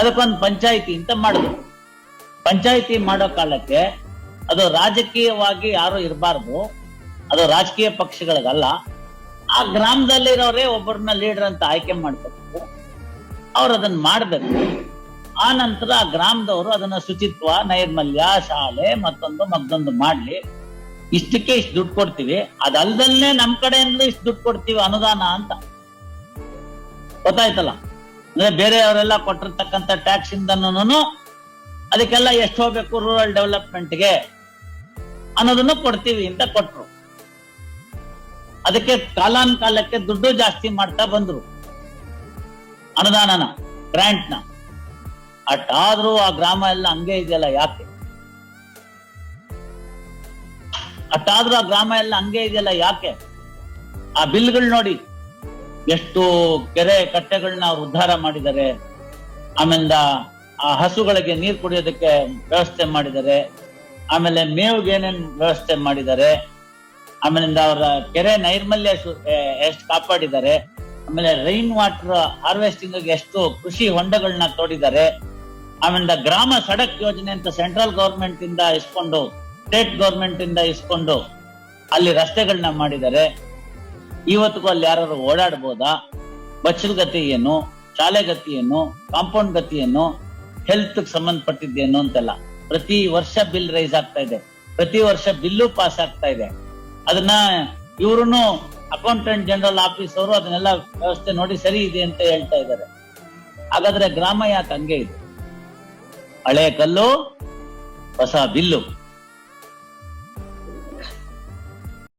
ಅದಕ್ಕೊಂದು ಪಂಚಾಯಿತಿ ಅಂತ ಮಾಡಿದ್ರು. ಪಂಚಾಯಿತಿ ಮಾಡೋ ಕಾಲಕ್ಕೆ ಅದು ರಾಜಕೀಯವಾಗಿ ಯಾರು ಇರಬಾರ್ದು, ಅದು ರಾಜಕೀಯ ಪಕ್ಷಗಳಿಗಲ್ಲ. ಆ ಗ್ರಾಮದಲ್ಲಿರೋರೇ ಒಬ್ಬರನ್ನ ಲೀಡರ್ ಅಂತ ಆಯ್ಕೆ ಮಾಡ್ಬೇಕು, ಅವ್ರು ಅದನ್ನ ಮಾಡ್ಬೇಕು. ಆ ನಂತರ ಆ ಗ್ರಾಮದವರು ಅದನ್ನ ಶುಚಿತ್ವ, ನೈರ್ಮಲ್ಯ, ಶಾಲೆ ಮತ್ತೊಂದು ಮಾಡ್ಲಿ, ಇಷ್ಟಕ್ಕೆ ಇಷ್ಟು ದುಡ್ಡು ಕೊಡ್ತೀವಿ, ಅದಲ್ದಲ್ಲೇ ನಮ್ ಕಡೆಯಿಂದ ಇಷ್ಟು ದುಡ್ಡು ಕೊಡ್ತೀವಿ ಅನುದಾನ ಅಂತ. ಗೊತ್ತಾಯ್ತಲ್ಲ? ಅಂದ್ರೆ ಬೇರೆಯವರೆಲ್ಲ ಕೊಟ್ಟಿರ್ತಕ್ಕಂಥ ಟ್ಯಾಕ್ಸ್ ಇಂದನೂ ಅದಕ್ಕೆಲ್ಲ ಎಷ್ಟು ಹೋಗ್ಬೇಕು ರೂರಲ್ ಡೆವಲಪ್ಮೆಂಟ್ಗೆ ಅನ್ನೋದನ್ನು ಕೊಡ್ತೀವಿ ಅಂತ ಕೊಟ್ರು. ಅದಕ್ಕೆ ಕಾಲಾನುಕಾಲಕ್ಕೆ ದುಡ್ಡು ಜಾಸ್ತಿ ಮಾಡ್ತಾ ಬಂದ್ರು, ಅನುದಾನನ, ಗ್ರಾಂಟ್ ನ. ಅಟ್ಟಾದ್ರೂ ಆ ಗ್ರಾಮ ಎಲ್ಲ ಹಂಗೆ ಇದೆಯಲ್ಲ ಯಾಕೆ? ಅಟ್ಟಾದ್ರೂ ಆ ಗ್ರಾಮ ಎಲ್ಲ ಹಂಗೆ ಇದೆಯಲ್ಲ ಯಾಕೆ? ಆ ಬಿಲ್ಗಳು ನೋಡಿ, ಎಷ್ಟು ಕೆರೆ ಕಟ್ಟೆಗಳನ್ನ ಅವ್ರು ಉದ್ಧಾರ ಮಾಡಿದ್ದಾರೆ. ಆಮೇಲೆ ಆ ಹಸುಗಳಿಗೆ ನೀರು ಕುಡಿಯೋದಕ್ಕೆ ವ್ಯವಸ್ಥೆ ಮಾಡಿದ್ದಾರೆ. ಆಮೇಲೆ ಮೇವಿಗೆ ಏನೇನ್ ವ್ಯವಸ್ಥೆ ಮಾಡಿದ್ದಾರೆ. ಆಮೇಲಿಂದ ಅವರ ಕೆರೆ ನೈರ್ಮಲ್ಯ ಎಷ್ಟು ಕಾಪಾಡಿದ್ದಾರೆ. ಆಮೇಲೆ ರೈನ್ ವಾಟರ್ ಹಾರ್ವೆಸ್ಟಿಂಗ್ ಎಷ್ಟು ಕೃಷಿ ಹೊಂಡಗಳನ್ನ ತೋಡಿದ್ದಾರೆ. ಆಮೇಲೆ ಗ್ರಾಮ ಸಡಕ್ ಯೋಜನೆ ಅಂತ ಸೆಂಟ್ರಲ್ ಗವರ್ಮೆಂಟ್ ಇಂದ ಇಸ್ಕೊಂಡು, ಸ್ಟೇಟ್ ಗವರ್ಮೆಂಟ್ ಇಂದ ಇಸ್ಕೊಂಡು ಅಲ್ಲಿ ರಸ್ತೆಗಳನ್ನ ಮಾಡಿದ್ದಾರೆ. ಇವತ್ತಿಗೂ ಅಲ್ಲಿ ಯಾರು ಓಡಾಡ್ಬೋದಾ? ಬಚ್ಚಲ ಗತಿ ಏನು, ಶಾಲೆ ಗತಿ ಏನು, ಕಾಂಪೌಂಡ್ ಗತಿ ಏನು, ಹೆಲ್ತ್ ಸಂಬಂಧಪಟ್ಟಿದ್ದೇನು ಅಂತೆಲ್ಲ. ಪ್ರತಿ ವರ್ಷ ಬಿಲ್ ರೈಸ್ ಆಗ್ತಾ ಇದೆ, ಪ್ರತಿ ವರ್ಷ ಬಿಲ್ಲು ಪಾಸ್ ಆಗ್ತಾ ಇದೆ. ಅದನ್ನ ಇವ್ರುನು ಅಕೌಂಟೆಂಟ್ ಜನರಲ್ ಆಫೀಸ್ ಅವರು ಅದನ್ನೆಲ್ಲ ವ್ಯವಸ್ಥೆ ನೋಡಿ ಸರಿ ಇದೆ ಅಂತ ಹೇಳ್ತಾ ಇದ್ದಾರೆ. ಹಾಗಾದ್ರೆ ಗ್ರಾಮ ಯಾಕೆ ಹಂಗೆ ಇದೆ? ಹಳೆ ಕಲ್ಲು ಹೊಸ ಬಿಲ್ಲು.